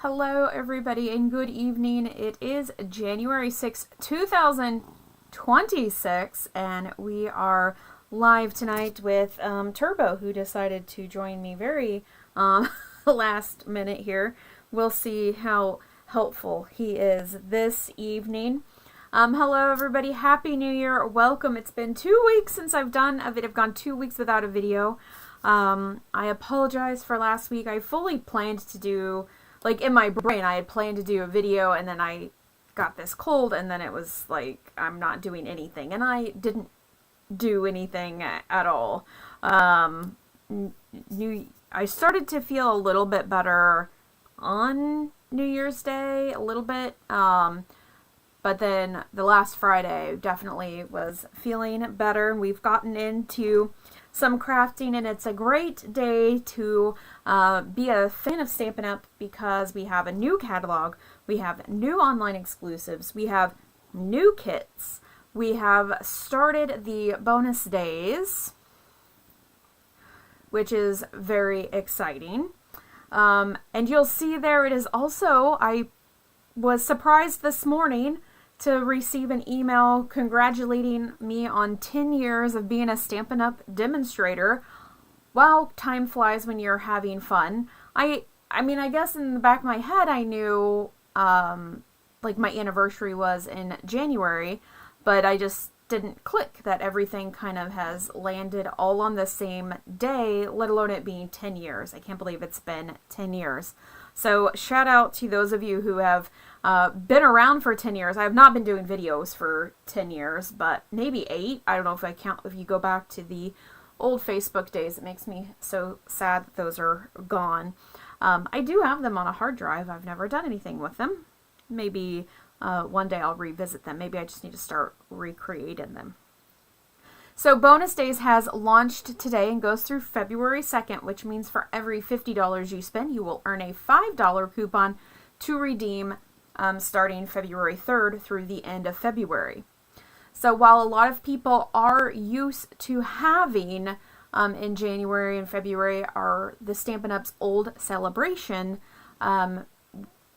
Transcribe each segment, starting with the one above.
Hello everybody and good evening. It is January 6th, 2026 and we are live tonight with Turbo, who decided to join me very last minute here. We'll see how helpful he is this evening. Hello everybody, Happy New Year, welcome. It's been 2 weeks since I've done a video. I've gone 2 weeks without a video. I apologize for last week. I fully planned to do, like in my brain, I had planned to do a video and then I got this cold and then it was like, I'm not doing anything. And I didn't do anything at all. I started to feel a little bit better on New Year's Day, a little bit. But then the last Friday definitely was feeling better. We've gotten into some crafting and it's a great day to be a fan of Stampinup because we have a new catalog, we have new online exclusives, we have new kits, we have started the bonus days, which is very exciting. And you'll see there it is also, I was surprised this morning to receive an email congratulating me on 10 years of being a Stampin' Up! Demonstrator. Wow, time flies when you're having fun. I mean, I guess in the back of my head I knew, like my anniversary was in January, but I just didn't click that everything kind of has landed all on the same day, let alone it being 10 years. I can't believe it's been 10 years. So shout out to those of you who have been around for 10 years. I have not been doing videos for 10 years, but maybe 8. I don't know if I count, if you go back to the old Facebook days. It makes me so sad that those are gone. I do have them on a hard drive. I've never done anything with them. Maybe one day I'll revisit them. Maybe I just need to start recreating them. So Bonus Days has launched today and goes through February 2nd, which means for every $50 you spend, you will earn a $5 coupon to redeem starting February 3rd through the end of February. So while a lot of people are used to having in January and February are the Stampin' Up's old celebration,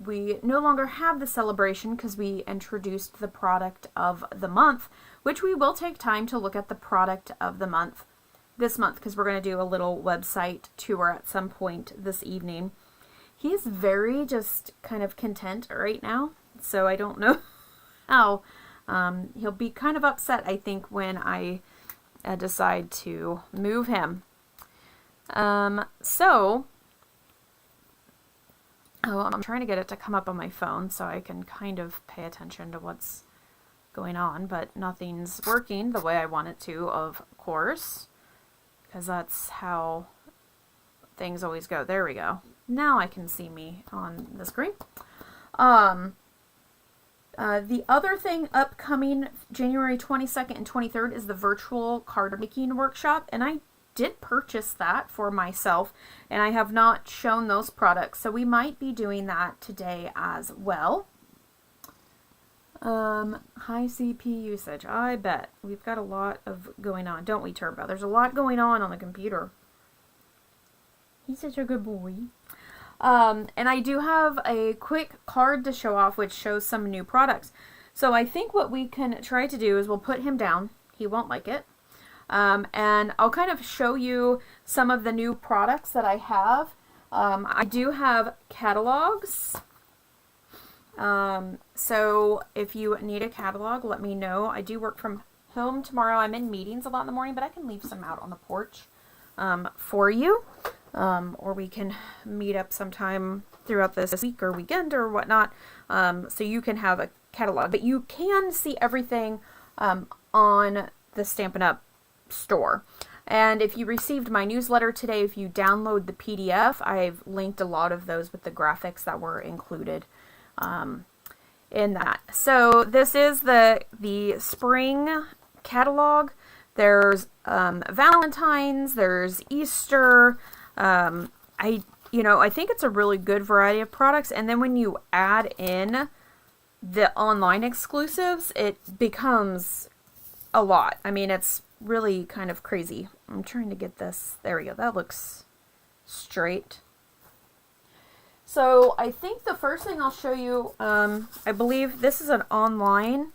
we no longer have the celebration because we introduced the product of the month, which we will take time to look at the product of the month this month because we're going to do a little website tour at some point this evening. He's very just kind of content right now, so I don't know how. He'll be kind of upset, I think, when I decide to move him. I'm trying to get it to come up on my phone so I can kind of pay attention to what's going on, but nothing's working the way I want it to, of course, because that's how things always go. There we go. Now I can see me on the screen. The other thing upcoming January 22nd and 23rd is the virtual card making workshop, and I did purchase that for myself, and I have not shown those products, so we might be doing that today as well. High CP usage, I bet. We've got a lot of going on, don't we, Turbo? There's a lot going on the computer. He's such a good boy. And I do have a quick card to show off which shows some new products. So I think what we can try to do is we'll put him down. He won't like it. And I'll kind of show you some of the new products that I have. I do have catalogs. So if you need a catalog, let me know. I do work from home tomorrow. I'm in meetings a lot in the morning, but I can leave some out on the porch for you. Or we can meet up sometime throughout this week or weekend or whatnot, so you can have a catalog. But you can see everything on the Stampin' Up! Store. And if you received my newsletter today, if you download the PDF, I've linked a lot of those with the graphics that were included in that. So this is the spring catalog. There's Valentine's, there's Easter. I think it's a really good variety of products, and then when you add in the online exclusives, it becomes a lot. I mean, it's really kind of crazy. I'm trying to get this. There we go. That looks straight. So I think the first thing I'll show you, I believe this is an online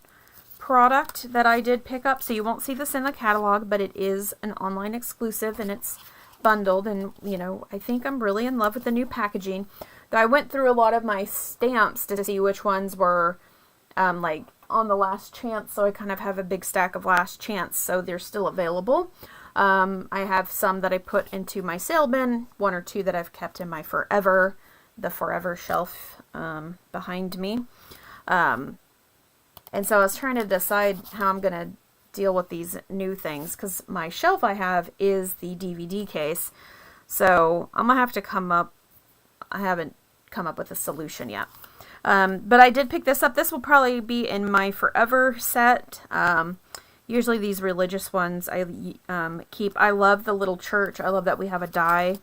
product that I did pick up, so you won't see this in the catalog, but it is an online exclusive and it's bundled, and you know, I think I'm really in love with the new packaging. I went through a lot of my stamps to see which ones were like on the last chance, so I kind of have a big stack of last chance, so they're still available. I have some that I put into my sale bin, one or two that I've kept in my the forever shelf behind me. And so I was trying to decide how I'm going to deal with these new things, because my shelf I have is the DVD case. So I'm going to have to I haven't come up with a solution yet. But I did pick this up. This will probably be in my forever set. Usually these religious ones I keep. I love the little church. I love that we have a die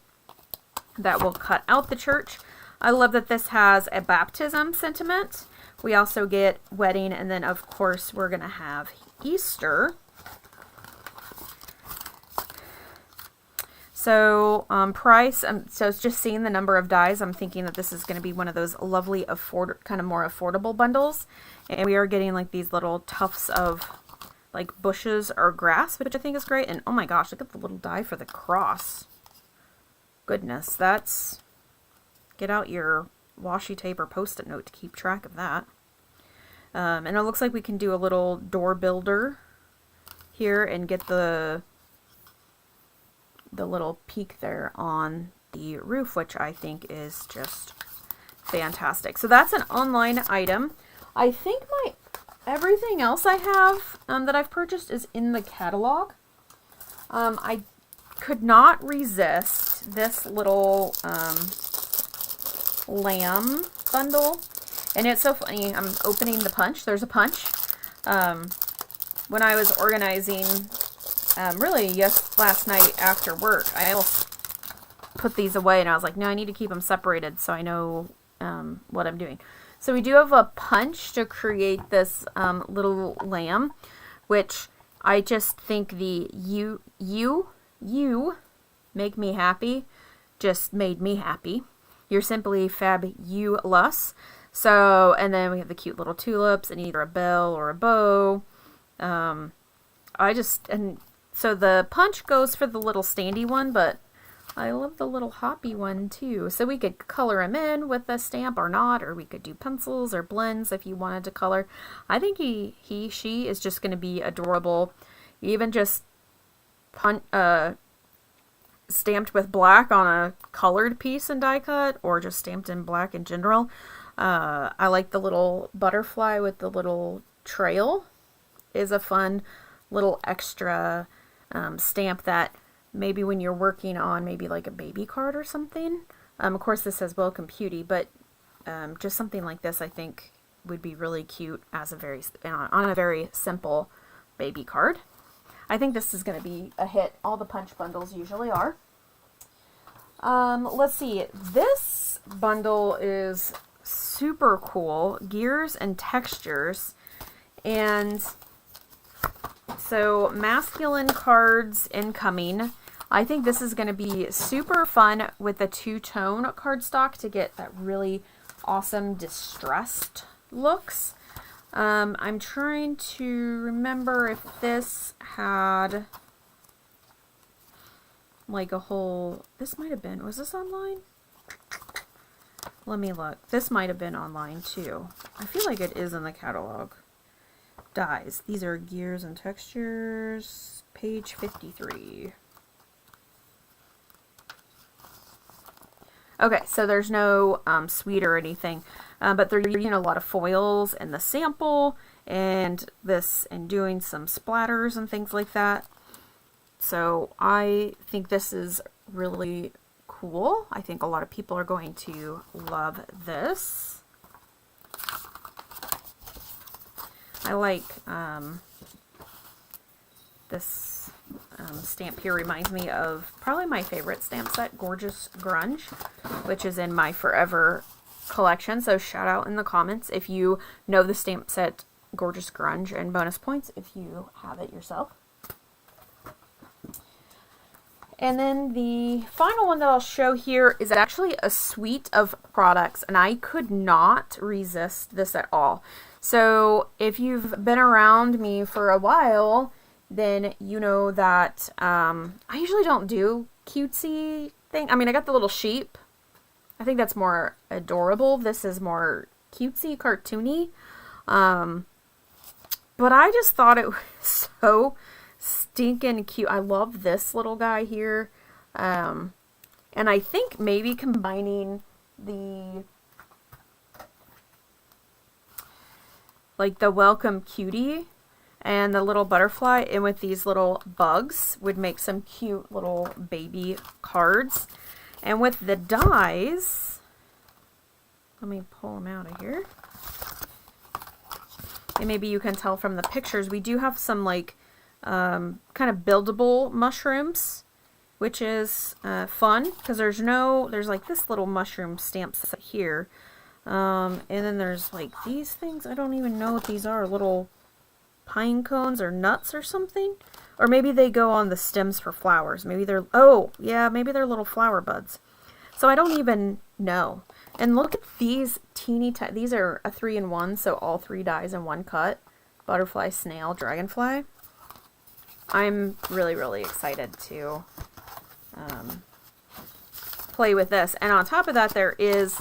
that will cut out the church. I love that this has a baptism sentiment. We also get wedding, and then of course we're going to have Easter. So price, so it's just seeing the number of dies, I'm thinking that this is going to be one of those lovely kind of more affordable bundles. And we are getting like these little tufts of like bushes or grass, which I think is great. And oh my gosh, look at the little die for the cross. Goodness, get out your washi tape or post-it note to keep track of that. And it looks like we can do a little door builder here and get the little peak there on the roof, which I think is just fantastic. So that's an online item. I think everything else I have that I've purchased is in the catalog. I could not resist this little lamb bundle, and it's so funny. I'm opening the punch. There's a punch. When I was organizing, last night after work, I almost put these away, and I was like, no, I need to keep them separated so I know what I'm doing. So we do have a punch to create this little lamb, which I just think the you make me happy just made me happy. You're simply fabulous. So, and then we have the cute little tulips and either a bell or a bow. So the punch goes for the little standy one, but I love the little hoppy one too. So we could color them in with a stamp or not, or we could do pencils or blends if you wanted to color. I think she is just going to be adorable. Even just stamped with black on a colored piece and die cut, or just stamped in black in general. I like the little butterfly with the little trail. Is a fun little extra stamp that maybe when you're working on maybe like a baby card or something. Of course this says welcome cutie, but just something like this I think would be really cute as on a very simple baby card. I think this is going to be a hit. All the punch bundles usually are. Let's see. This bundle is super cool. Gears and textures. And so masculine cards incoming. I think this is going to be super fun with the two-tone cardstock to get that really awesome distressed looks. I'm trying to remember if this had like a whole, this might have been, was this online? Let me look. This might have been online too. I feel like it is in the catalog. Dies. These are gears and textures, page 53. Okay, so there's no suite or anything, but they're using a lot of foils in the sample and doing some splatters and things like that. So I think this is really cool. I think a lot of people are going to love this. I like this stamp here. Reminds me of probably my favorite stamp set, Gorgeous Grunge, which is in my forever collection. So shout out in the comments if you know the stamp set Gorgeous Grunge, and bonus points if you have it yourself. And then the final one that I'll show here is actually a suite of products, and I could not resist this at all. So if you've been around me for a while, then you know that I usually don't do cutesy thing. I mean, I got the little sheep. I think that's more adorable. This is more cutesy, cartoony. But I just thought it was so stinking cute. I love this little guy here. And I think maybe combining the welcome cutie and the little butterfly in with these little bugs would make some cute little baby cards. And with the dies, let me pull them out of here. And maybe you can tell from the pictures, we do have some like kind of buildable mushrooms, which is fun because there's like this little mushroom stamp set here. And then there's like these things. I don't even know what these are. Little pine cones or nuts or something. Or maybe they go on the stems for flowers. Maybe they're, oh yeah, maybe they're little flower buds. So I don't even know. And look at these teeny tiny, these are a 3-in-1, so all 3 dies in one cut. Butterfly, snail, dragonfly. I'm really, really excited to play with this. And on top of that, there is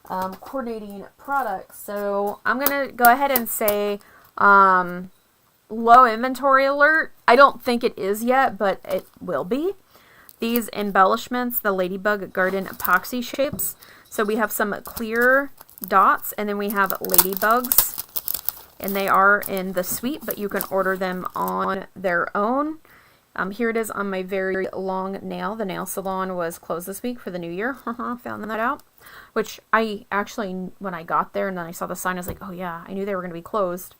coordinating products. So I'm going to go ahead and say low inventory alert. I don't think it is yet, but it will be. These embellishments, the Ladybug Garden epoxy shapes. So we have some clear dots, and then we have ladybugs, and they are in the suite, but you can order them on their own. Here it is on my very long nail. The nail salon was closed this week for the new year. Found that out. Which I actually, when I got there and then I saw the sign, I was like, oh yeah, I knew they were going to be closed.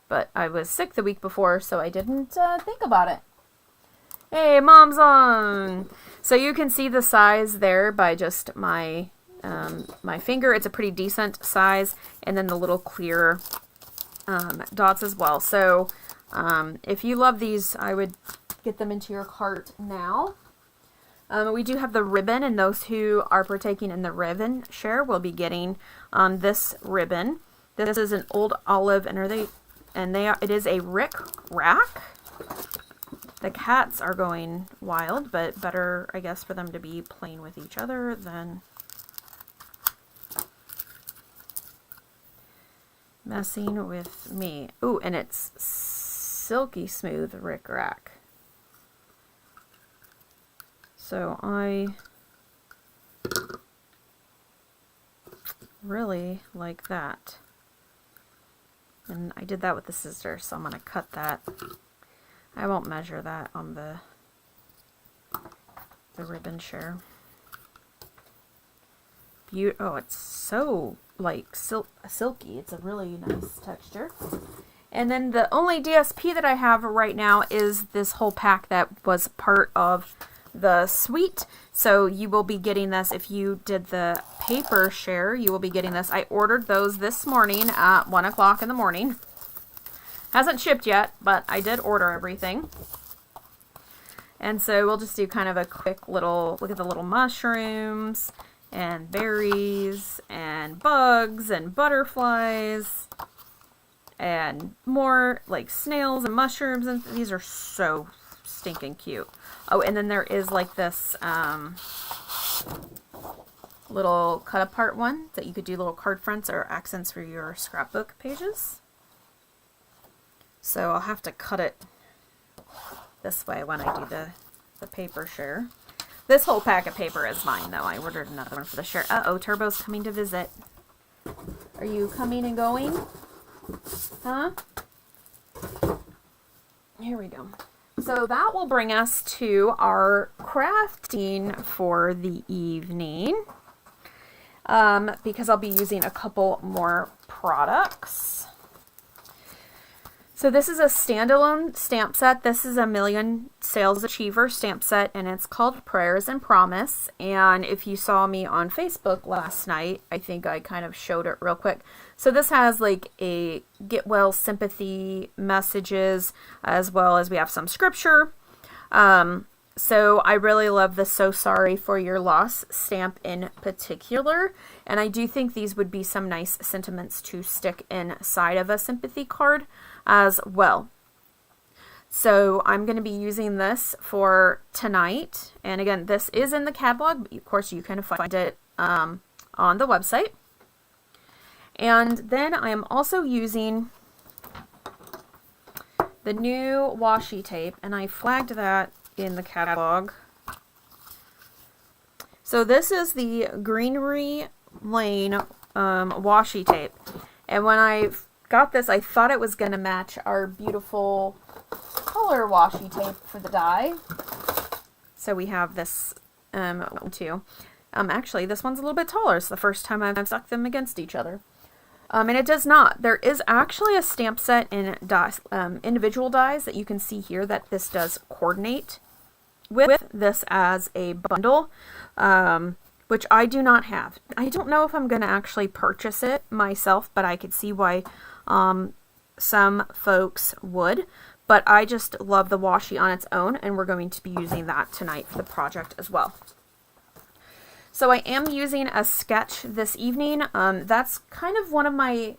But I was sick the week before, so I didn't think about it. Hey, Mom's on! So you can see the size there by just my my finger. It's a pretty decent size. And then the little clear dots as well. So if you love these, I would get them into your cart now. We do have the ribbon, and those who are partaking in the ribbon share will be getting this ribbon. This is an old olive, and it is a Rick Rack. The cats are going wild, but better, I guess, for them to be playing with each other than messing with me. Ooh, and it's silky smooth Rick Rack. So I really like that. And I did that with the scissors, so I'm going to cut that. I won't measure that on the ribbon share. Oh, it's so like silky. It's a really nice texture. And then the only DSP that I have right now is this whole pack that was part of the suite. So you will be getting this if you did the paper share. You will be getting this. I ordered those this morning at 1 o'clock in the morning. Hasn't shipped yet, but I did order everything. And so we'll just do kind of a quick little look at the little mushrooms and berries and bugs and butterflies and more like snails and mushrooms, and these are so stinking cute. Oh, and then there is like this little cut apart one that you could do little card fronts or accents for your scrapbook pages. So I'll have to cut it this way when I do the paper share. This whole pack of paper is mine, though. I ordered another one for the share. Uh-oh, Turbo's coming to visit. Are you coming and going? Huh? Here we go. So that will bring us to our crafting for the evening. Because I'll be using a couple more products. So this is a standalone stamp set. This is a Million Sales Achiever stamp set, and it's called Prayers and Promise. And if you saw me on Facebook last night, I think I kind of showed it real quick. So this has like a get well sympathy messages, as well as we have some scripture. So I really love the So Sorry for Your Loss stamp in particular, and I do think these would be some nice sentiments to stick inside of a sympathy card as well. So I'm going to be using this for tonight, and again, this is in the catalog, but of course you can find it on the website. And then I am also using the new washi tape, and I flagged that in the catalog. So this is the Greenery Lane washi tape, and when I got this, I thought it was going to match our beautiful color washi tape for the die. So we have this too. Actually, this one's a little bit taller. It's the first time I've stuck them against each other. And it does not. There is actually a stamp set in dies, individual dies that you can see here that this does coordinate with this as a bundle, which I do not have. I don't know if I'm going to actually purchase it myself, but I could see why some folks would. But I just love the washi on its own, and we're going to be using that tonight for the project as well. So I am using a sketch this evening. That's kind of one of my,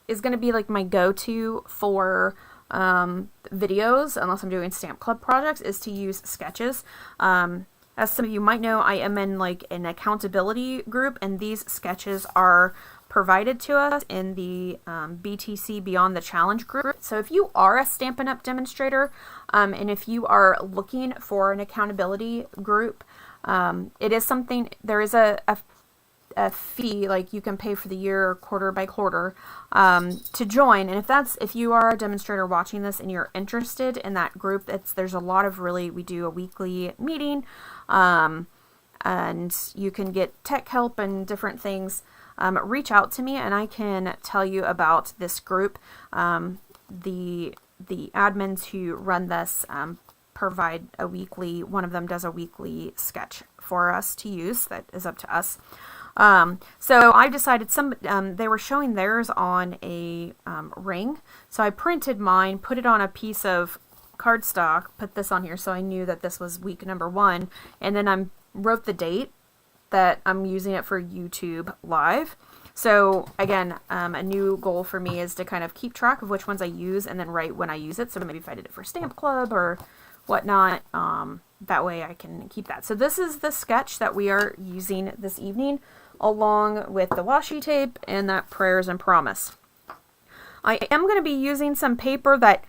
is going to be like my go-to for videos, unless I'm doing stamp club projects, is to use sketches. As some of you might know, I am in like an accountability group, and these sketches are provided to us in the BTC Beyond the Challenge group. So if you are a Stampin' Up! Demonstrator, and if you are looking for an accountability group, it is something, there is a fee, like you can pay for the year quarter by quarter to join. And if you are a demonstrator watching this and you're interested in that group, there's a lot of we do a weekly meeting, and you can get tech help and different things. Reach out to me and I can tell you about this group. The admins who run this provide a weekly, one of them does a weekly sketch for us to use that is up to us. So I decided they were showing theirs on a ring. So I printed mine, put it on a piece of cardstock, put this on here so I knew that this was week number 1. And then I wrote the date that I'm using it for YouTube Live. So again, a new goal for me is to kind of keep track of which ones I use and then write when I use it. So maybe if I did it for Stamp Club or whatnot, that way I can keep that. So this is the sketch that we are using this evening, along with the washi tape and that Prayers and Promise. I am going to be using some paper that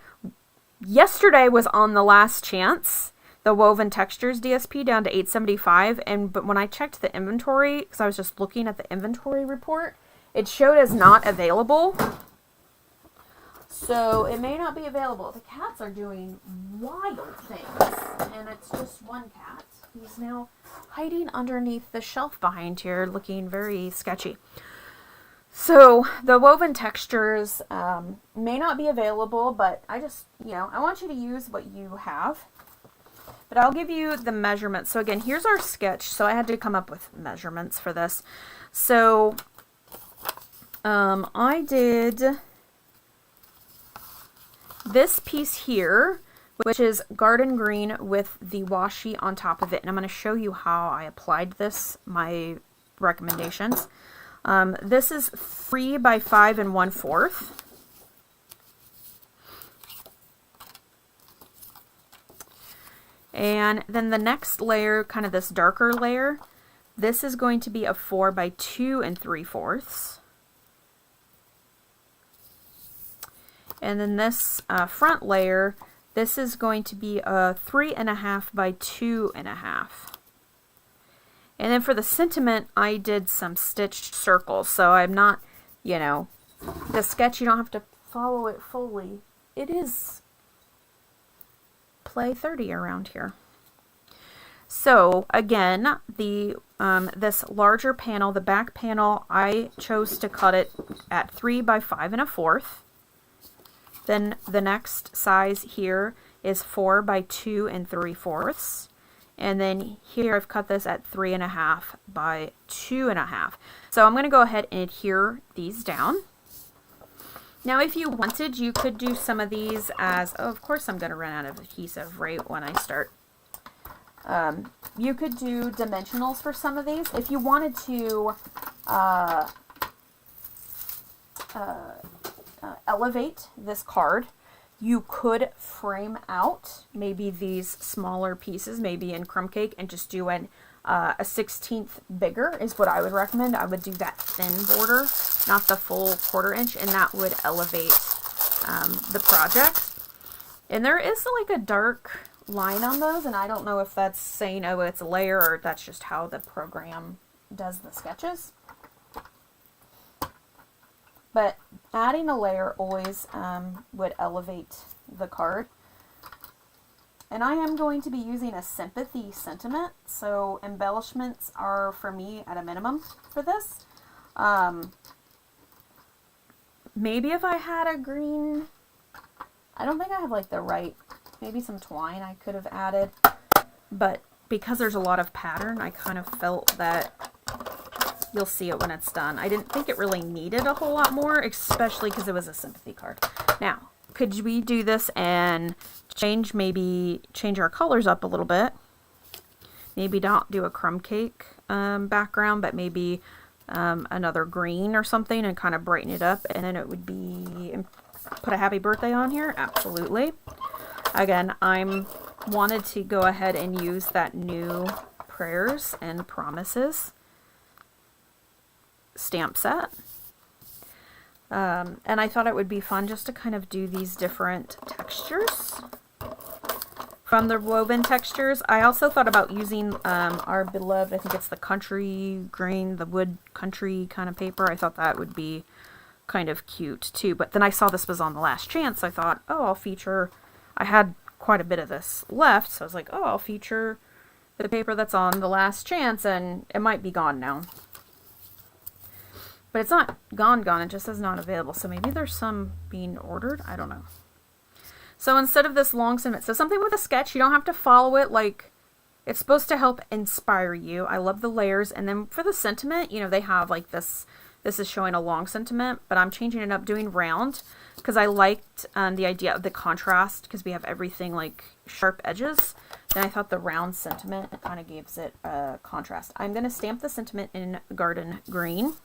yesterday was on the last chance, the Woven Textures DSP down to 875, but when I checked the inventory, because I was just looking at the inventory report, it showed as not available. So it may not be available. The cats are doing wild things, and it's just one cat. He's now hiding underneath the shelf behind here, looking very sketchy. So the Woven Textures may not be available, but I just, I want you to use what you have. But I'll give you the measurements. So again, here's our sketch. So I had to come up with measurements for this. So I did this piece here, which is garden green with the washi on top of it. And I'm going to show you how I applied this, my recommendations. This is 3 by 5 1/4. And then the next layer, kind of this darker layer, this is going to be a 4 by 2 3/4. And then this front layer, this is going to be a 3.5 by 2.5. And then for the sentiment, I did some stitched circles. So I'm not, the sketch, you don't have to follow it fully. It is play 30 around here. So again, this larger panel, the back panel, I chose to cut it at 3 by 5 1/4. Then the next size here is 4 by 2 3/4. And then here I've cut this at 3.5 by 2.5. So I'm going to go ahead and adhere these down. Now if you wanted, you could do some of these as, of course I'm going to run out of adhesive right when I start You could do dimensionals for some of these. If you wanted to elevate this card, you could frame out maybe these smaller pieces, maybe in crumb cake, and just do a 1/16 bigger is what I would recommend. I would do that thin border, not the full 1/4 inch, and that would elevate the project. And there is like a dark line on those, and I don't know if that's saying, oh, it's a layer, or that's just how the program does the sketches. But adding a layer always would elevate the card. And I am going to be using a sympathy sentiment, so embellishments are for me at a minimum for this. Maybe if I had a green, I don't think I have like the right, maybe some twine I could have added, but because there's a lot of pattern, I kind of felt that you'll see it when it's done. I didn't think it really needed a whole lot more, especially because it was a sympathy card. Now, could we do this and change our colors up a little bit? Maybe not do a crumb cake background, but maybe another green or something, and kind of brighten it up, and then it would be, put a happy birthday on here. Absolutely. Again, I'm wanted to go ahead and use that new prayers and promises stamp set. And I thought it would be fun just to kind of do these different textures from the woven textures. I also thought about using our beloved, I think it's the country green, the wood country kind of paper. I thought that would be kind of cute too. But then I saw this was on the last chance. I thought, oh, I'll feature, I had quite a bit of this left, so I was like, oh, I'll feature the paper that's on the last chance, and it might be gone now. But it's not gone, it just says not available. So maybe there's some being ordered. I don't know. So instead of this long sentiment, so something with a sketch, you don't have to follow it. Like, it's supposed to help inspire you. I love the layers. And then for the sentiment, you know, they have like this. This is showing a long sentiment, but I'm changing it up, doing round, because I liked the idea of the contrast, because we have everything like sharp edges. And I thought the round sentiment kind of gives it a contrast. I'm going to stamp the sentiment in garden green.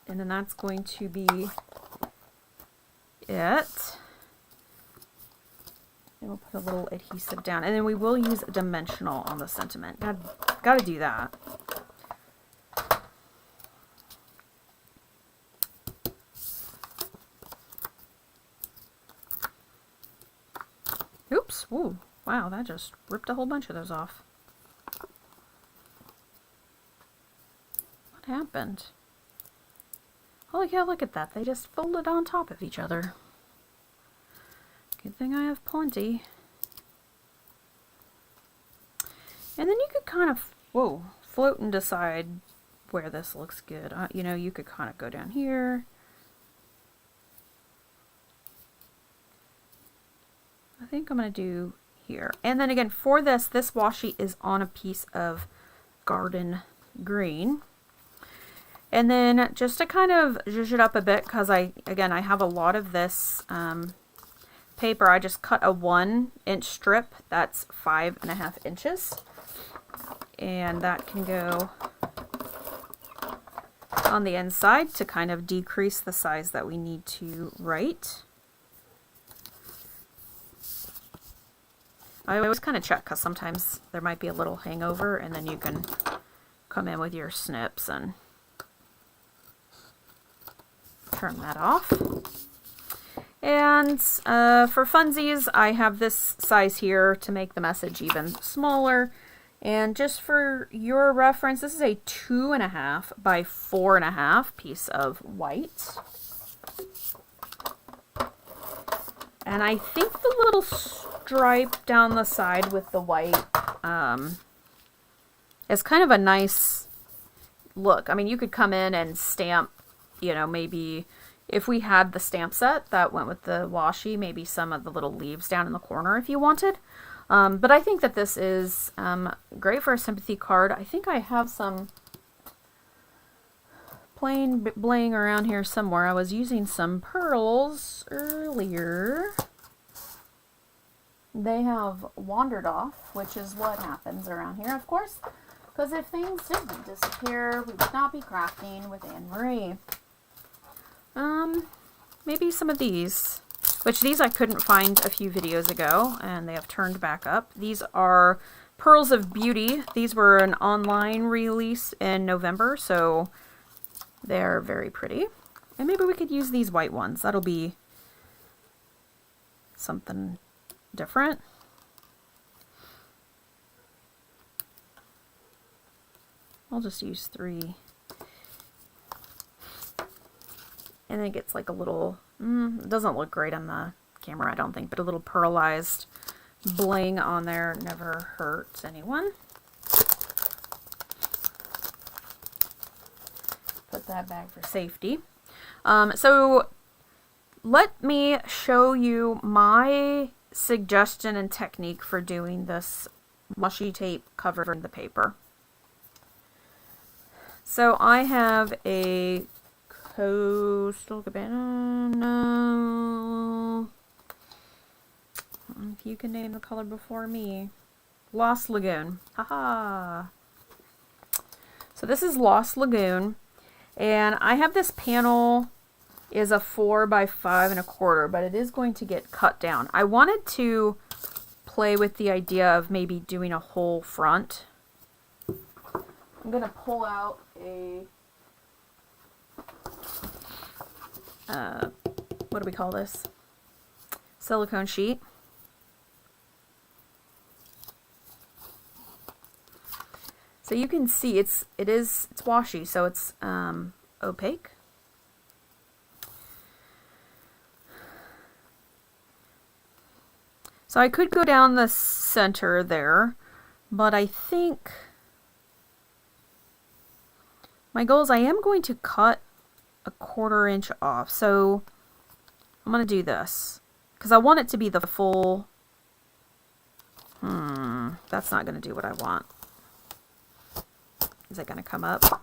And then that's going to be it. And we'll put a little adhesive down. And then we will use a dimensional on the sentiment. Got to do that. Oops. Ooh. Wow, that just ripped a whole bunch of those off. What happened? Holy cow, look at that. They just folded on top of each other. Good thing I have plenty. And then you could kind of, float and decide where this looks good. You know, you could kind of go down here. I think I'm going to do here. And then again, for this washi is on a piece of garden green. And then just to kind of zhuzh it up a bit, because I have a lot of this paper. I just cut a 1-inch strip that's 5.5 inches. And that can go on the inside to kind of decrease the size that we need to write. I always kind of check, because sometimes there might be a little hangover, and then you can come in with your snips and turn that off. And for funsies, I have this size here to make the message even smaller. And just for your reference, this is a 2.5 by 4.5 piece of white. And I think the little stripe down the side with the white is kind of a nice look. I mean, you could come in and stamp, you know, maybe if we had the stamp set that went with the washi, maybe some of the little leaves down in the corner if you wanted. But I think that this is great for a sympathy card. I think I have some plain bling around here somewhere. I was using some pearls earlier. They have wandered off, which is what happens around here, of course. Because if things didn't disappear, we would not be crafting with Anne Marie. Maybe some of these. Which these I couldn't find a few videos ago, and they have turned back up. These are Pearls of Beauty. These were an online release in November, so they're very pretty. And maybe we could use these white ones. That'll be something different. I'll just use 3. And then it gets like a little, it doesn't look great on the camera, I don't think, but a little pearlized bling on there never hurts anyone. Put that back for safety. So let me show you my suggestion and technique for doing this washi tape cover in the paper. So I have a Coastal Cabana, no, if you can name the color before me, Lost Lagoon, haha. So this is Lost Lagoon, and I have this panel is a 4 by 5 1/4, but it is going to get cut down. I wanted to play with the idea of maybe doing a whole front. I'm gonna pull out a what do we call this? Silicone sheet. So you can see it's washi, so it's opaque. So I could go down the center there, but I think my goal is I am going to cut a 1/4 inch off. So I'm going to do this because I want it to be the full. That's not going to do what I want. Is it going to come up?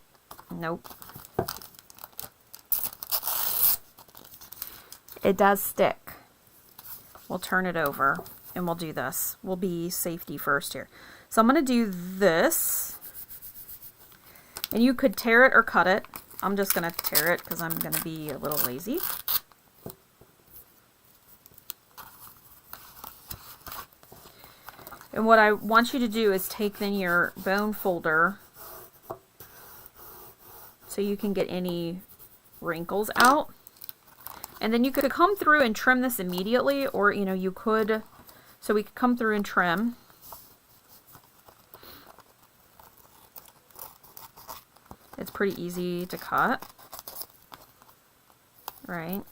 Nope. It does stick. We'll turn it over and we'll do this. We'll be safety first here. So I'm going to do this. And you could tear it or cut it. I'm just going to tear it because I'm going to be a little lazy. And what I want you to do is take then your bone folder so you can get any wrinkles out. And then you could come through and trim this immediately, or you could, so we could come through and trim. It's pretty easy to cut, right?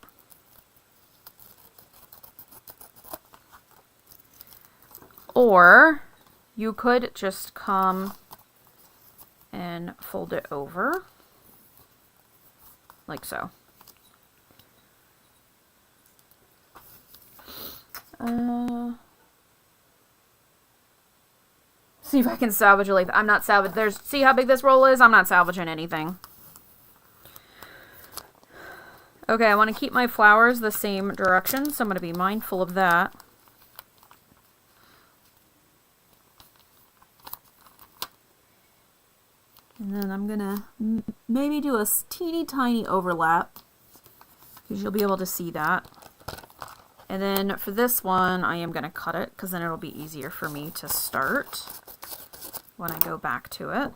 Or you could just come and fold it over like so. See if I can salvage a leaf. I'm not salvaging. See how big this roll is? I'm not salvaging anything. Okay, I want to keep my flowers the same direction, so I'm going to be mindful of that. And then I'm going to maybe do a teeny tiny overlap, because you'll be able to see that. And then for this one, I am going to cut it, because then it'll be easier for me to start when I go back to it.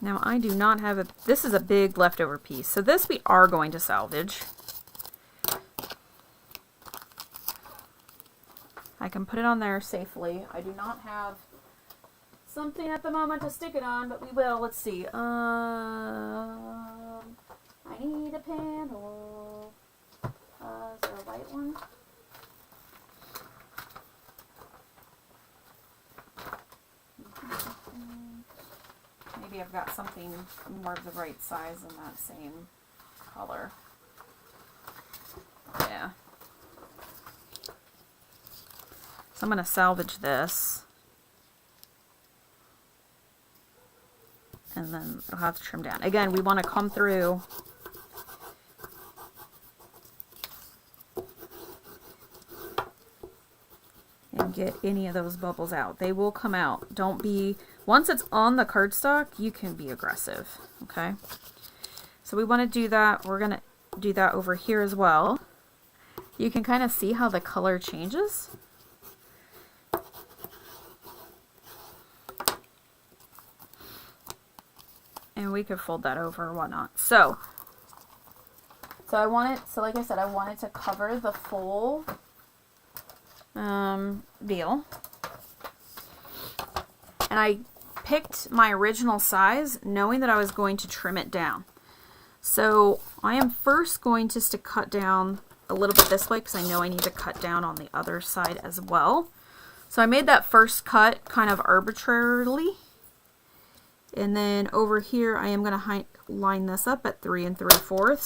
Now I do not have a, this is a big leftover piece, so this we are going to salvage. I can put it on there safely. I do not have something at the moment to stick it on, but we will. Let's see. I need a panel. Is there a white one? Maybe I've got something more of the right size in that same color. Yeah. I'm going to salvage this. And then I'll have to trim down. Again, we want to come through and get any of those bubbles out. They will come out. Don't be, once it's on the cardstock, you can be aggressive, okay? So we want to do that. We're going to do that over here as well. You can kind of see how the color changes. And we could fold that over or whatnot. So I want it, so like I said, I wanted to cover the full veal. And I picked my original size knowing that I was going to trim it down. So I am first going just to cut down a little bit this way because I know I need to cut down on the other side as well. So I made that first cut kind of arbitrarily. And then over here I am going to line this up at 3 3/4.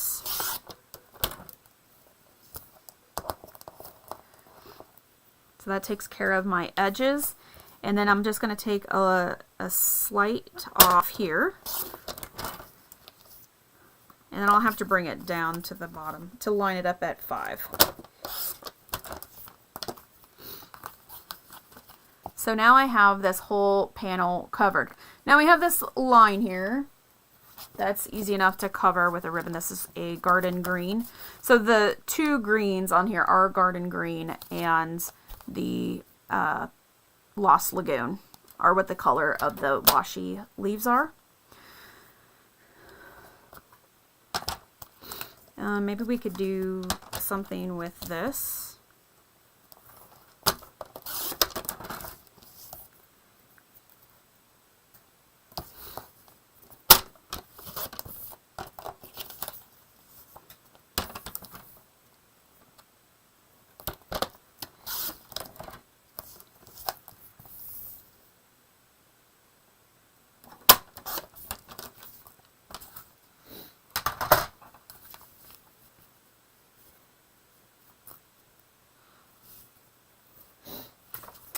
So that takes care of my edges. And then I'm just going to take a slight off here. And then I'll have to bring it down to the bottom to line it up at 5. So now I have this whole panel covered. Now we have this line here. That's easy enough to cover with a ribbon. This is a garden green. So the two greens on here are garden green, and the Lost Lagoon are what the color of the washi leaves are. Maybe we could do something with this.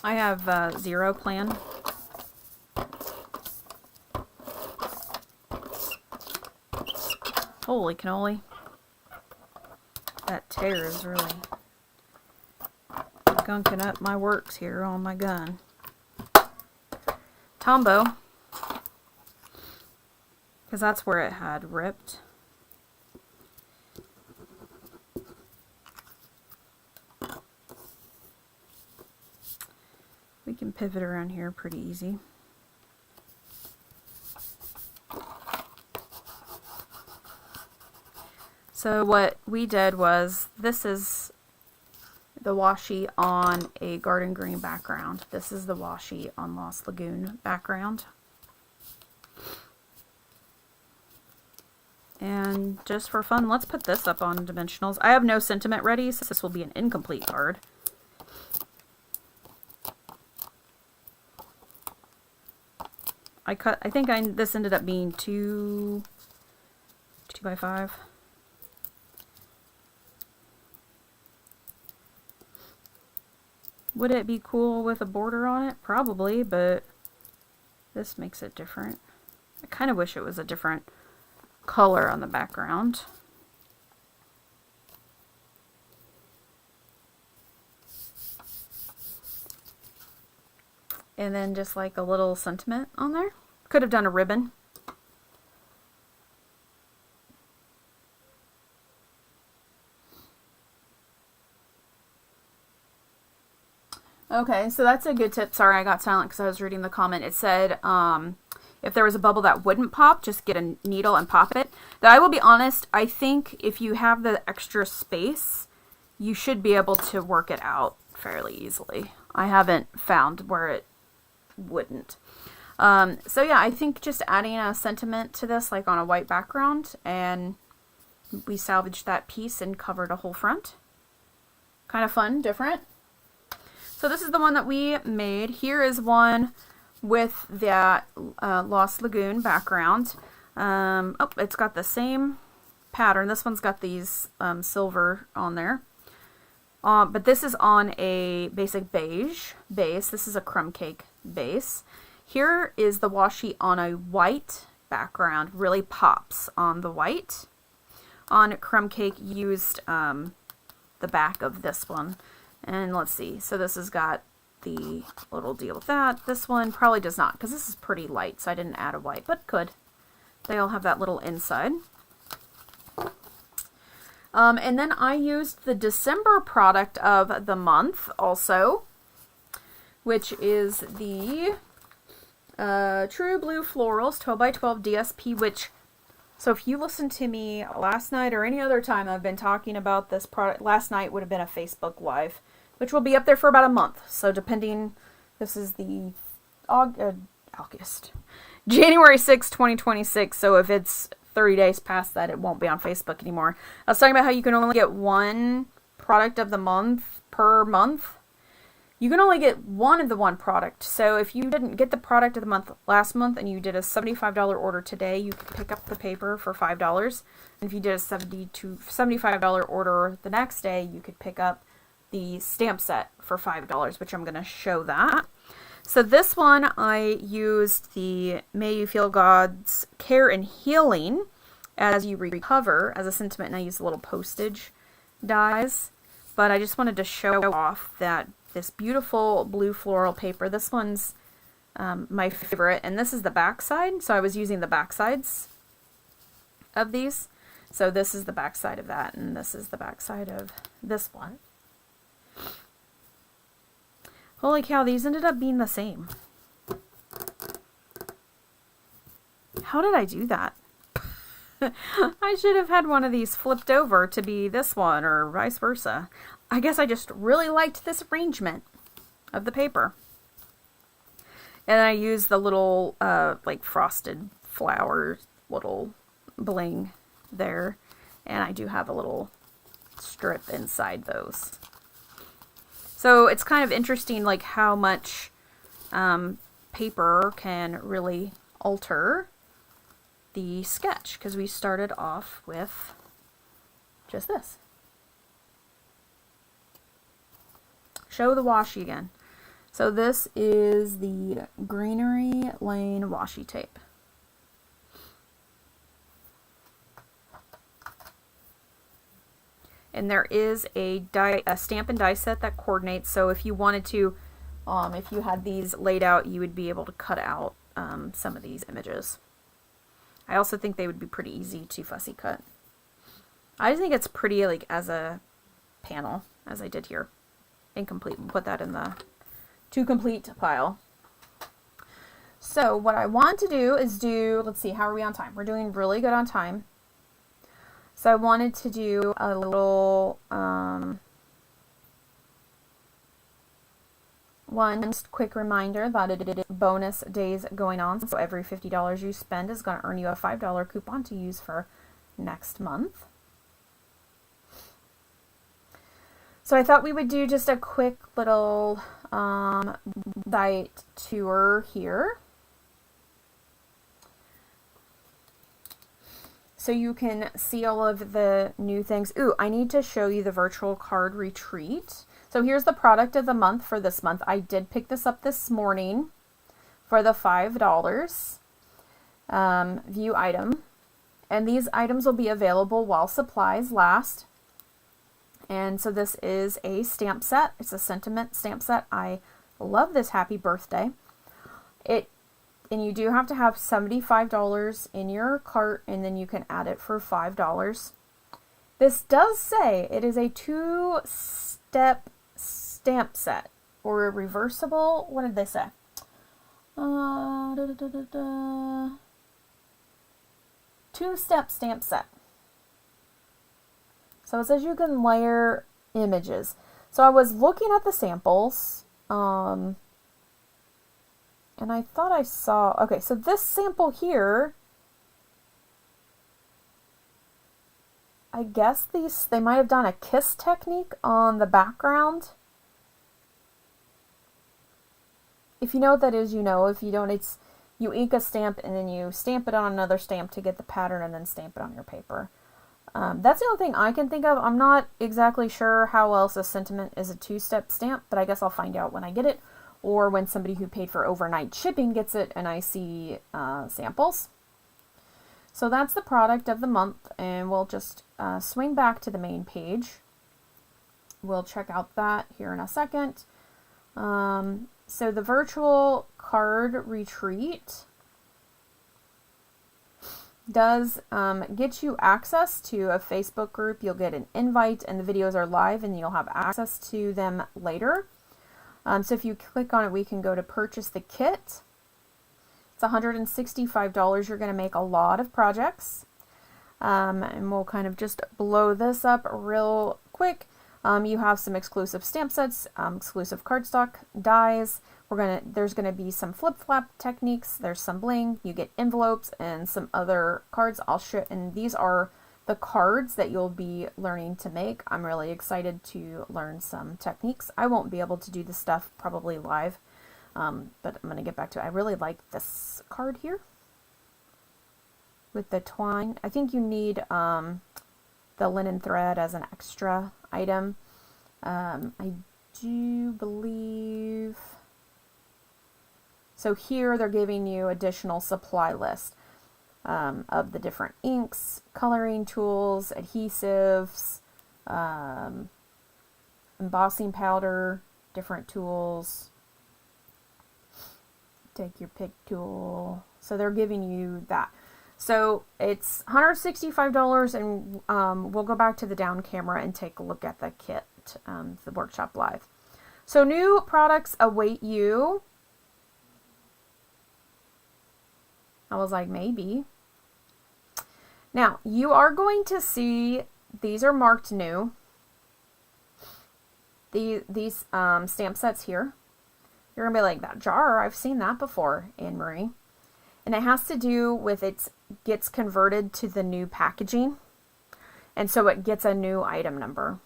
I have zero plan. Holy cannoli. That tear is really gunking up my works here on my gun. Tombow, because that's where it had ripped. We can pivot around here pretty easy. So what we did was, this is the washi on a garden green background. This is the washi on Lost Lagoon background. And just for fun, let's put this up on dimensionals. I have no sentiment ready, so this will be an incomplete card. I think this ended up being 2 by 5. Would it be cool with a border on it? Probably, but this makes it different. I kind of wish it was a different color on the background. And then just like a little sentiment on there. Could have done a ribbon. Okay, so that's a good tip. Sorry, I got silent because I was reading the comment. It said, if there was a bubble that wouldn't pop, just get a needle and pop it. Though I will be honest, I think if you have the extra space, you should be able to work it out fairly easily. I haven't found where it wouldn't. So yeah, I think just adding a sentiment to this, like on a white background, and we salvaged that piece and covered a whole front. Kind of fun, different. So this is the one that we made. Here is one with that Lost Lagoon background. Oh, it's got the same pattern. This one's got these silver on there. But this is on a basic beige base. This is a crumb cake base. Here is the washi on a white background. Really pops on the white. On crumb cake, used the back of this one. And let's see. So this has got the little deal with that. This one probably does not, because this is pretty light, so I didn't add a white, but could. They all have that little inside. And then I used the December product of the month also, which is the True Blue Florals 12x12 DSP, which, so if you listened to me last night or any other time I've been talking about this product, last night would have been a Facebook Live, which will be up there for about a month. So depending, this is the August, January 6, 2026. So if it's 30 days past that, it won't be on Facebook anymore. I was talking about how you can only get one product of the month per month. You can only get one of the one product. So if you didn't get the product of the month last month and you did a $75 order today, you could pick up the paper for $5. And if you did a $75 order the next day, you could pick up the stamp set for $5, which I'm going to show that. So this one, I used the May You Feel God's Care and Healing as you recover as a sentiment, and I used a little postage dies. But I just wanted to show off that this beautiful blue floral paper. This one's my favorite, and this is the back side. So I was using the back sides of these. So this is the back side of that, and this is the back side of this one. Holy cow, these ended up being the same. How did I do that? I should have had one of these flipped over to be this one or vice versa. I guess I just really liked this arrangement of the paper. And I used the little like frosted flower little bling there. And I do have a little strip inside those. So it's kind of interesting, like how much paper can really alter the sketch, because we started off with just this. Show the washi again. So this is the Greenery Lane washi tape. And there is a stamp and die set that coordinates. So if you wanted to, if you had these laid out, you would be able to cut out some of these images. I also think they would be pretty easy to fussy cut. I just think it's pretty, like, as a panel, as I did here. Incomplete. We'll put that in the to complete pile. So what I want to do is let's see, how are we on time? We're doing really good on time. So I wanted to do a little, one just quick reminder that it is bonus days going on. So every $50 you spend is going to earn you a $5 coupon to use for next month. So I thought we would do just a quick little site tour here. So you can see all of the new things. Ooh, I need to show you the virtual card retreat. So here's the product of the month for this month. I did pick this up this morning for the $5 view item. And these items will be available while supplies last. And so this is a stamp set. It's a sentiment stamp set. I love this happy birthday. And you do have to have $75 in your cart, and then you can add it for $5. This does say it is a 2-step stamp set, or a reversible, what did they say? 2-step stamp set. So it says you can layer images. So I was looking at the samples, and I thought I saw, okay, so this sample here, I guess they might have done a kiss technique on the background. If you know what that is, you know. If you don't, it's, you ink a stamp and then you stamp it on another stamp to get the pattern and then stamp it on your paper. That's the only thing I can think of. I'm not exactly sure how else a sentiment is a two-step stamp, but I guess I'll find out when I get it, or when somebody who paid for overnight shipping gets it and I see samples. So that's the product of the month, and we'll just swing back to the main page. We'll check out that here in a second. So the virtual card retreat does get you access to a Facebook group. You'll get an invite, and the videos are live, and you'll have access to them later. So if you click on it, we can go to purchase the kit. It's $165. You're going to make a lot of projects. And we'll kind of just blow this up real quick. You have some exclusive stamp sets, exclusive cardstock dies. There's gonna be some flip-flap techniques. There's some bling. You get envelopes and some other cards. I'll show, and these are the cards that you'll be learning to make. I'm really excited to learn some techniques. I won't be able to do this stuff probably live, but I'm gonna get back to it. I really like this card here with the twine. I think you need the linen thread as an extra item. I do believe, so here they're giving you additional supply list of the different inks, coloring tools, adhesives, embossing powder, different tools. Take your pick tool. So they're giving you that. So it's $165, and we'll go back to the down camera and take a look at the kit, the workshop live. So new products await you. I was like, maybe. Now, you are going to see, these are marked new. These stamp sets here. You're going to be like, that jar, I've seen that before, Anne-Marie. And it has to do with it gets converted to the new packaging. And so it gets a new item number.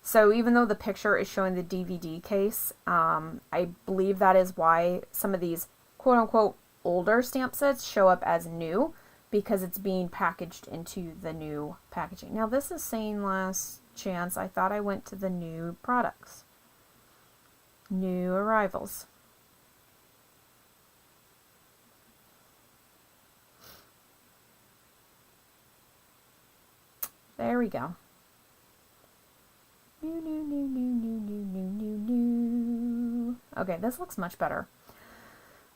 So even though the picture is showing the DVD case, I believe that is why some of these quote-unquote older stamp sets show up as new, because it's being packaged into the new packaging. Now this is saying last chance. I thought I went to the new products. New arrivals. There we go. New. Okay, this looks much better.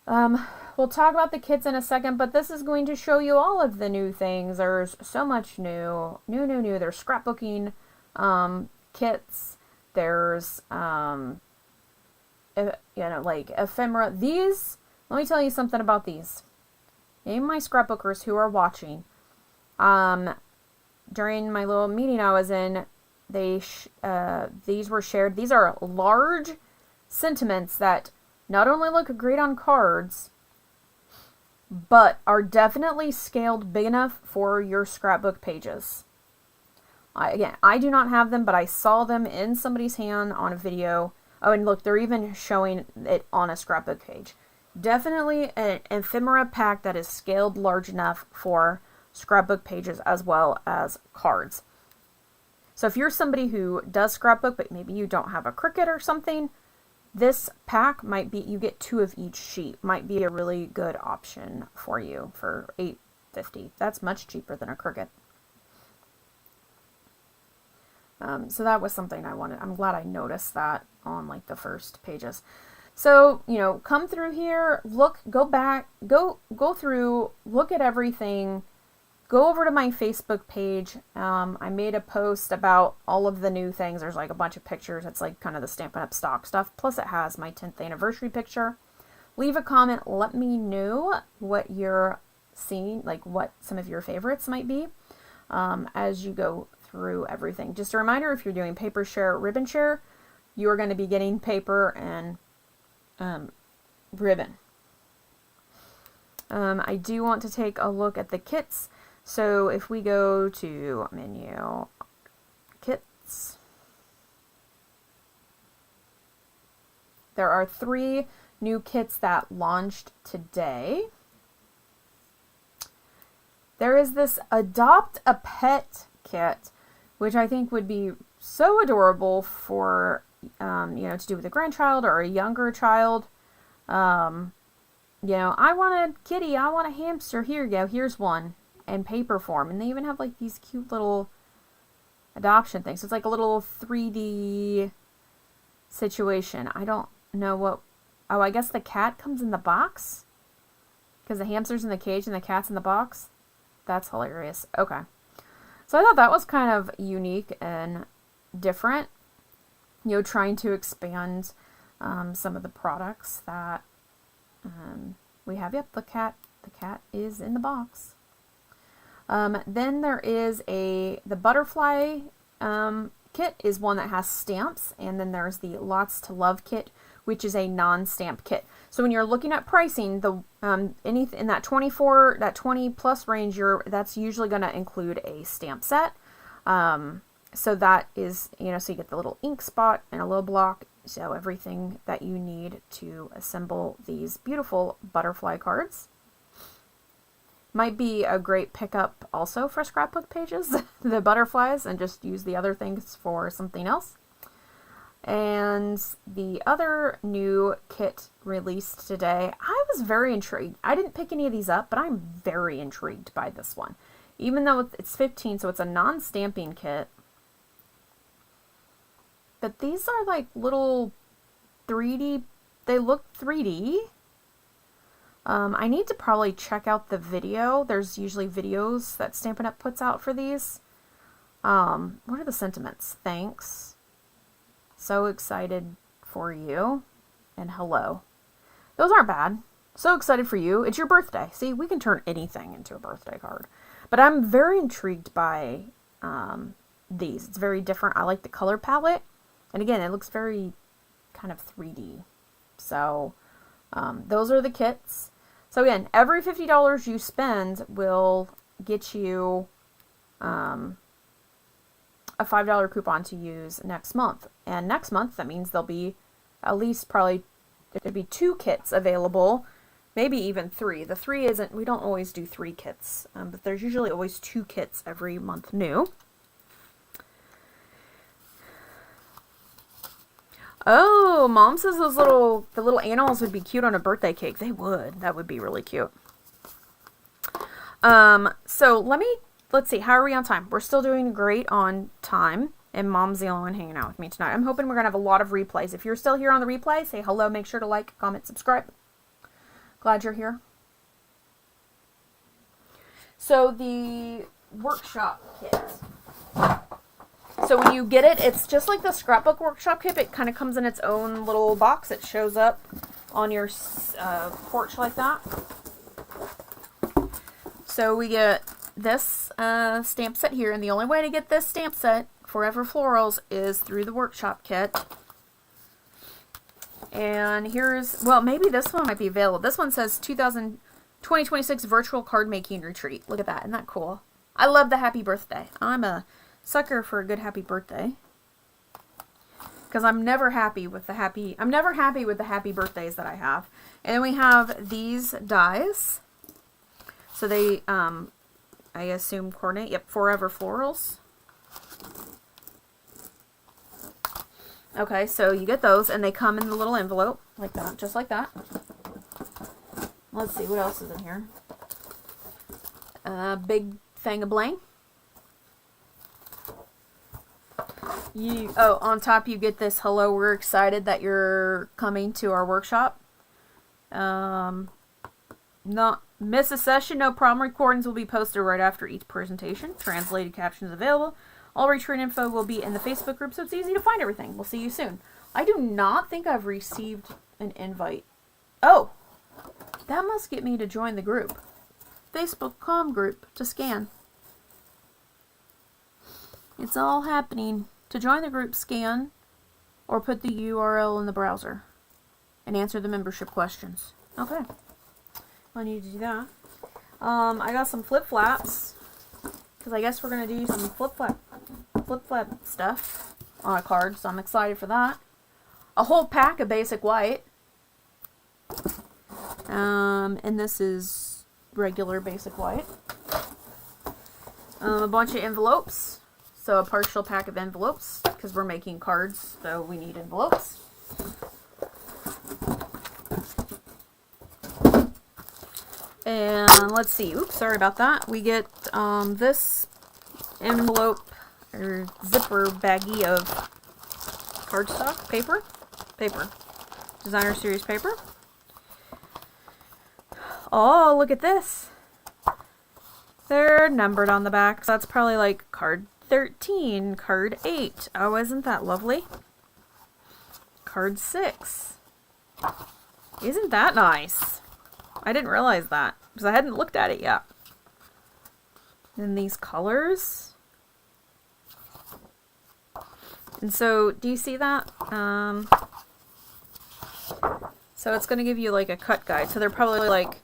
We'll talk about the kits in a second, but this is going to show you all of the new things. There's so much new. There's scrapbooking kits. There's, like ephemera. These, let me tell you something about these. Any of my scrapbookers who are watching, during my little meeting I was in, these were shared. These are large sentiments that not only look great on cards, but are definitely scaled big enough for your scrapbook pages. Again, I do not have them, but I saw them in somebody's hand on a video. Oh, and look, they're even showing it on a scrapbook page. Definitely an ephemera pack that is scaled large enough for scrapbook pages as well as cards. So if you're somebody who does scrapbook, but maybe you don't have a Cricut or something, this pack might be, you get 2 of each sheet, might be a really good option for you for $8.50. That's much cheaper than a Cricut. So that was something I wanted. I'm glad I noticed that on like the first pages. So, come through here, look, go back, go through, look at everything. Go over to my Facebook page. I made a post about all of the new things. There's like a bunch of pictures. It's like kind of the Stampinup stock stuff. Plus it has my 10th anniversary picture. Leave a comment. Let me know what you're seeing, like what some of your favorites might be as you go through everything. Just a reminder, if you're doing paper share, ribbon share, you're going to be getting paper and ribbon. I do want to take a look at the kits. So if we go to menu, kits, there are 3 new kits that launched today. there is this Adopt a Pet kit, which I think would be so adorable for, to do with a grandchild or a younger child. I want a kitty, I want a hamster, here you go, here's one, in paper form. And they even have like these cute little adoption things. So it's like a little 3D situation. I don't know what, oh, I guess the cat comes in the box? Because the hamster's in the cage and the cat's in the box? That's hilarious. Okay. So I thought that was kind of unique and different. Trying to expand some of the products that we have. Yep, the cat is in the box. Then there is the butterfly kit is one that has stamps, and then there's the Lots to Love kit, which is a non-stamp kit. So when you're looking at pricing, the anything in that 20 plus range, that's usually going to include a stamp set. So that is, so you get the little ink spot and a little block. So everything that you need to assemble these beautiful butterfly cards. Might be a great pickup also for scrapbook pages, the butterflies, and just use the other things for something else. And the other new kit released today, I was very intrigued. I didn't pick any of these up, but I'm very intrigued by this one. Even though it's 15, so it's a non-stamping kit. But these are like little 3D, they look 3D. I need to probably check out the video. There's usually videos that Stampin' Up! Puts out for these. What are the sentiments? Thanks. So excited for you. And hello. Those aren't bad. So excited for you. It's your birthday. See, we can turn anything into a birthday card. But I'm very intrigued by these. It's very different. I like the color palette. And again, it looks very kind of 3D. So those are the kits. So again, every $50 you spend will get you a $5 coupon to use next month. And next month, that means there'll be at least probably, there'd be 2 kits available, maybe even 3. The 3 isn't, we don't always do 3 kits, but there's usually always 2 kits every month new. Oh, Mom says the little animals would be cute on a birthday cake. They would. That would be really cute. So let's see. How are we on time? We're still doing great on time. And Mom's the only one hanging out with me tonight. I'm hoping we're going to have a lot of replays. If you're still here on the replay, say hello. Make sure to like, comment, subscribe. Glad you're here. So the workshop kit. So when you get it, it's just like the scrapbook workshop kit. It kind of comes in its own little box. It shows up on your porch like that. So we get this stamp set here. And the only way to get this stamp set, Forever Florals, is through the workshop kit. And here's, well, maybe this one might be available. This one says 2026 Virtual Card Making Retreat. Look at that. Isn't that cool? I love the happy birthday. I'm a sucker for a good happy birthday, because I'm never happy with the happy birthdays that I have. And then we have these dies, so they I assume coordinate. Yep, Forever Florals. Okay, so you get those, and they come in the little envelope like that, just like that. Let's see what else is in here. Big thing of bling. On top you get this, hello, we're excited that you're coming to our workshop. Not miss a session, no problem. Recordings will be posted right after each presentation. Translated captions available. All retreat info will be in the Facebook group, so it's easy to find everything. We'll see you soon. I do not think I've received an invite. Oh, that must get me to join the group. Facebook.com group to scan. It's all happening. To join the group, scan or put the URL in the browser and answer the membership questions. Okay. I need to do that. I got some flip-flaps, because I guess we're going to do some flip-flap stuff on a card, so I'm excited for that. A whole pack of basic white. And this is regular basic white. A bunch of envelopes. So a partial pack of envelopes, because we're making cards, so we need envelopes. And let's see, oops, sorry about that. We get this envelope or zipper baggie of cardstock paper, designer series paper. Oh, look at this. They're numbered on the back, so that's probably like card 13, card 8. Oh, isn't that lovely? Card 6. Isn't that nice? I didn't realize that because I hadn't looked at it yet. And these colors. And so, do you see that? So it's going to give you like a cut guide. So they're probably like,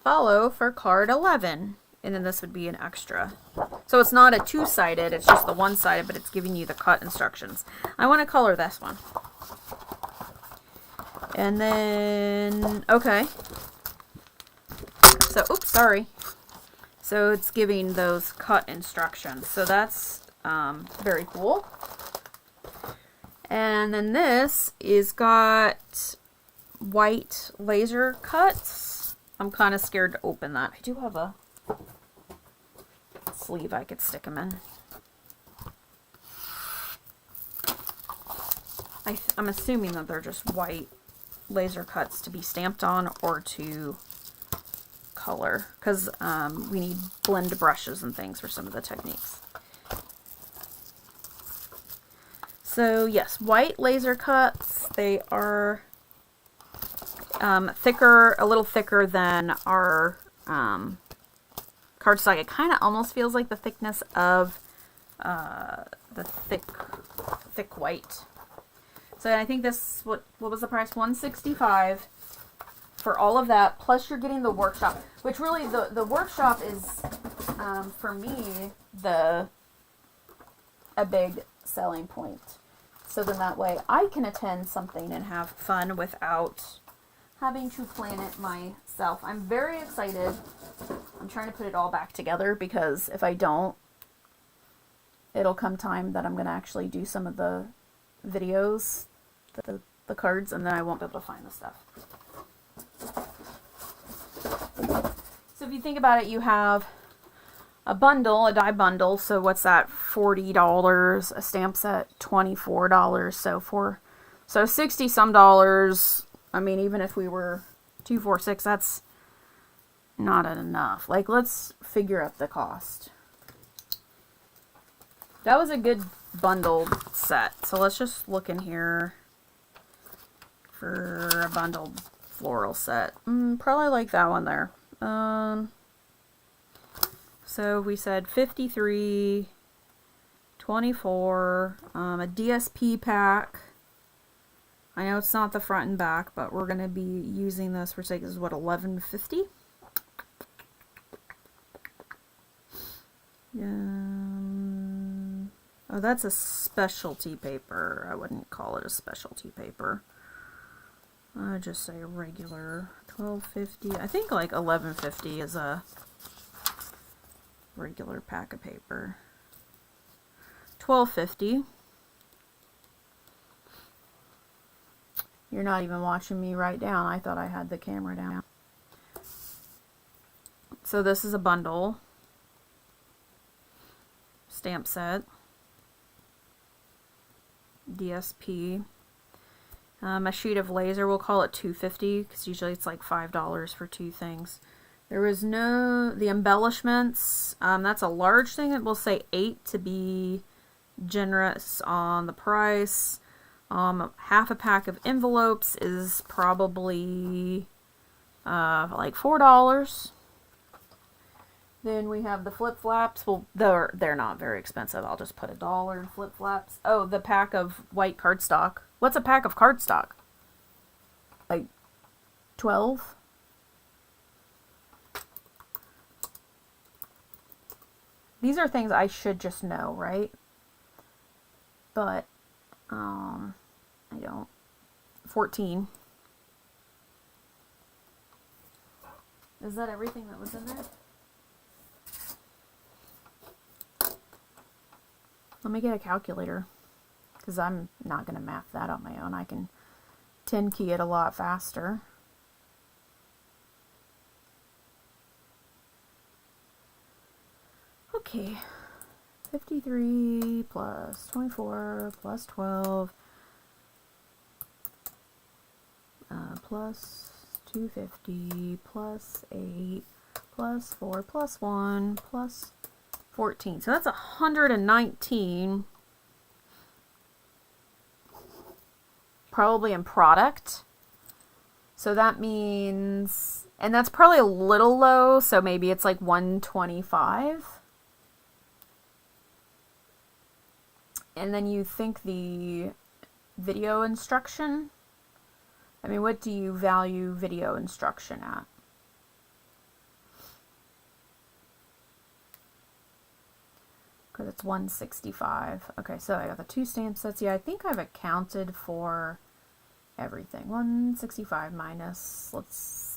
follow for card 11. And then this would be an extra. So it's not a two-sided, it's just the one-sided, but it's giving you the cut instructions. I want to color this one. And then, okay. So, oops, sorry. So it's giving those cut instructions. So that's very cool. And then this is got white laser cuts. I'm kind of scared to open that. I do have a sleeve I could stick them in. I'm assuming that they're just white laser cuts to be stamped on or to color, because we need blend brushes and things for some of the techniques. So yes, white laser cuts. They are thicker, a little thicker than our cardstock. It kind of almost feels like the thickness of the thick white. So I think this, what was the price? $165 for all of that. Plus you're getting the workshop, which really the workshop is for me a big selling point. So then that way I can attend something and have fun without having to plan it myself. I'm very excited. I'm trying to put it all back together because if I don't, it'll come time that I'm going to actually do some of the videos, the cards, and then I won't be able to find the stuff. So if you think about it, you have a bundle, a die bundle. So what's that? $40. A stamp set, $24. So $60 some dollars. I mean, even if we were $246, that's not enough. Like, let's figure out the cost. That was a good bundled set. So let's just look in here for a bundled floral set. Probably like that one there. So we said 53, 24, a DSP pack. I know it's not the front and back, but we're going to be using this for sake. This is what, $11.50? Oh, that's a specialty paper. I wouldn't call it a specialty paper. I'd just say a regular $12.50. I think like $11.50 is a regular pack of paper. $12.50. You're not even watching me write down. I thought I had the camera down. So this is a bundle. Stamp set. DSP. A sheet of laser, we'll call it $2.50 because usually it's like $5 for two things. There was the embellishments. That's a large thing. It will say 8 to be generous on the price. Half a pack of envelopes is probably like $4. Then we have the flip-flaps. Well, they're not very expensive. I'll just put $1 in flip-flaps. Oh, the pack of white cardstock. What's a pack of cardstock? Like 12? These are things I should just know, right? But I don't. 14. Is that everything that was in there? Let me get a calculator, because I'm not going to math that on my own. I can 10 key it a lot faster. Okay, 53 plus 24 plus 12 plus 250 plus 8 plus 4 plus 1 plus 14. So that's 119. Probably in product. So that means, and that's probably a little low, so maybe it's like 125. And then you think the video instruction, I mean, what do you value video instruction at? Because it's 165. Okay, so I got the 2 stamp sets. Yeah, I think I've accounted for everything. 165 minus,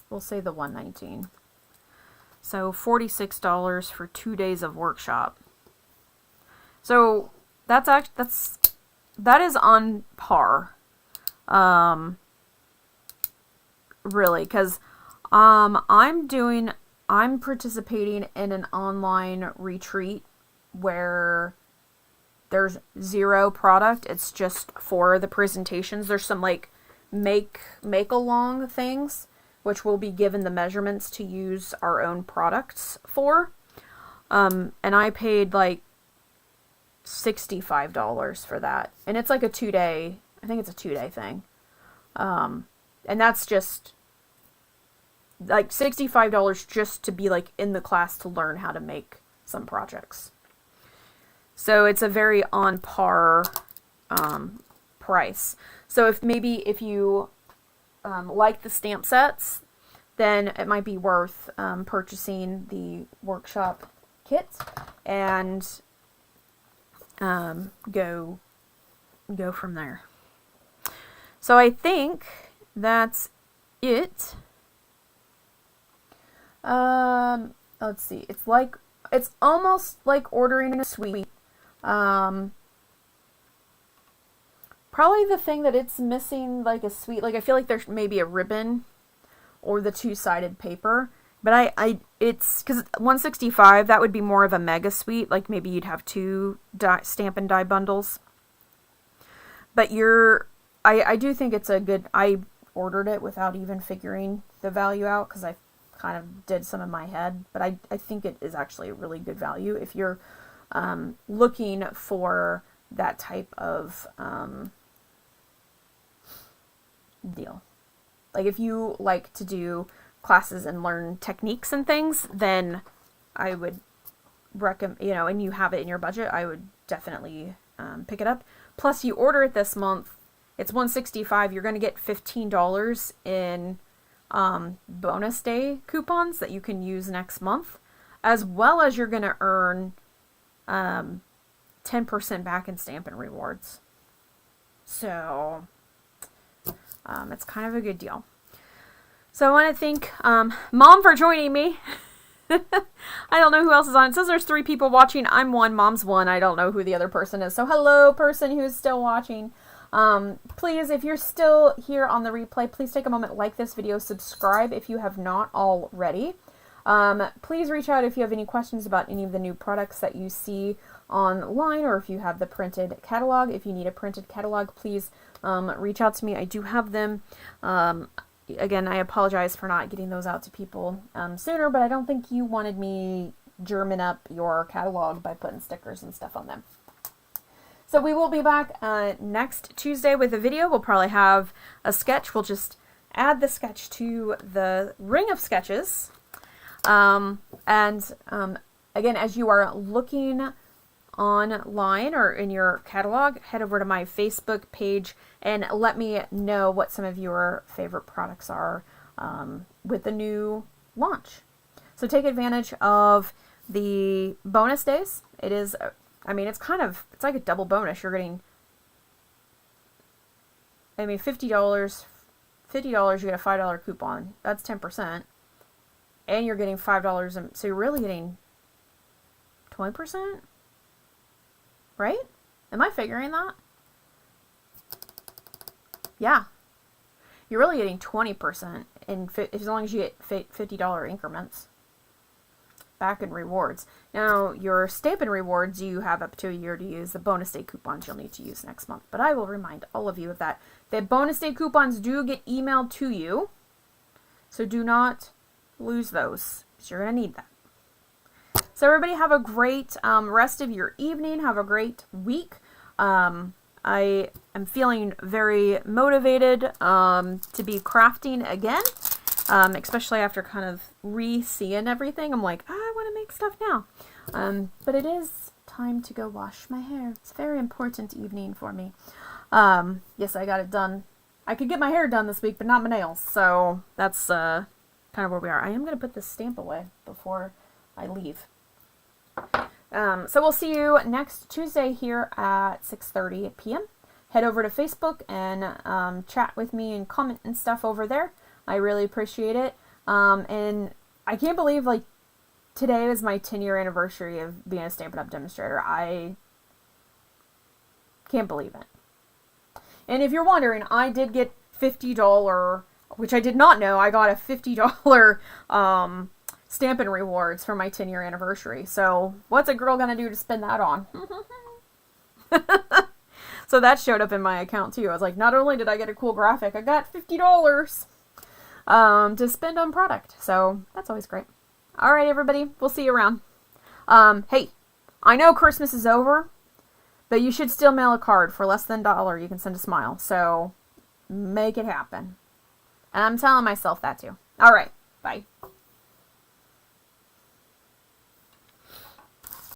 we'll say the 119. So $46 for 2 days of workshop. So that is on par. Really, because I'm participating in an online retreat where there's 0 product. It's just for the presentations. There's some like make along things, which we'll be given the measurements to use our own products for. And I paid like $65 for that. And it's like a 2-day, I think it's a 2-day thing. And that's just like $65 just to be like in the class to learn how to make some projects. So it's a very on par price. So if you like the stamp sets, then it might be worth purchasing the workshop kit and go from there. So I think that's it. Let's see. It's almost like ordering a suite. Probably the thing that it's missing, like a suite, like I feel like there's maybe a ribbon or the 2-sided paper, but it's because 165, that would be more of a mega suite, like maybe you'd have 2 stamp and die bundles. But I do think it's a good, I ordered it without even figuring the value out because I kind of did some in my head, but I think it is actually a really good value if you're looking for that type of deal. Like if you like to do classes and learn techniques and things, then I would recommend, and you have it in your budget, I would definitely pick it up. Plus you order it this month, it's $165, you're going to get $15 in bonus day coupons that you can use next month, as well as you're going to earn 10% back in Stampin' Rewards. So it's kind of a good deal. So I want to thank Mom for joining me. I don't know who else is on. It says there's 3 people watching. I'm one. Mom's one. I don't know who the other person is. So hello, person who's still watching. Please, if you're still here on the replay, please take a moment, like this video, subscribe if you have not already. Please reach out if you have any questions about any of the new products that you see online, or if you have the printed catalog. If you need a printed catalog, please reach out to me. I do have them. Again, I apologize for not getting those out to people sooner, but I don't think you wanted me German up your catalog by putting stickers and stuff on them. So we will be back next Tuesday with a video. We'll probably have a sketch. We'll just add the sketch to the ring of sketches. Again, as you are looking online or in your catalog, head over to my Facebook page and let me know what some of your favorite products are with the new launch. So take advantage of the bonus days. It is, I mean, it's like a double bonus. You're getting, I mean, $50, you get a $5 coupon. That's 10%. And you're getting $5, so you're really getting 20%, right? Am I figuring that? Yeah. You're really getting 20% as long as you get $50 increments back in rewards. Now, your Stampin' rewards, you have up to a year to use. The bonus day coupons you'll need to use next month. But I will remind all of you of that. The bonus day coupons do get emailed to you. So do not lose those, because you're going to need that. So everybody have a great rest of your evening. Have a great week. I am feeling very motivated to be crafting again, especially after kind of re-seeing everything. I'm like, I want to make stuff now. But it is time to go wash my hair. It's a very important evening for me. Yes, I got it done. I could get my hair done this week, but not my nails. So that's kind of where we are. I am going to put this stamp away before I leave. So we'll see you next Tuesday here at 6:30 p.m. Head over to Facebook and chat with me and comment and stuff over there. I really appreciate it. And I can't believe, like, today is my 10-year anniversary of being a Stampin' Up! Demonstrator. I can't believe it. And if you're wondering, I did get $50, which I did not know. I got a $50 Stampin' rewards for my 10-year anniversary. So what's a girl gonna do to spend that on? So that showed up in my account too. I was like, not only did I get a cool graphic, I got $50 to spend on product. So that's always great. All right, everybody, we'll see you around. Hey, I know Christmas is over, but you should still mail a card for less than $1. You can send a smile. So make it happen. And I'm telling myself that too. All right, bye.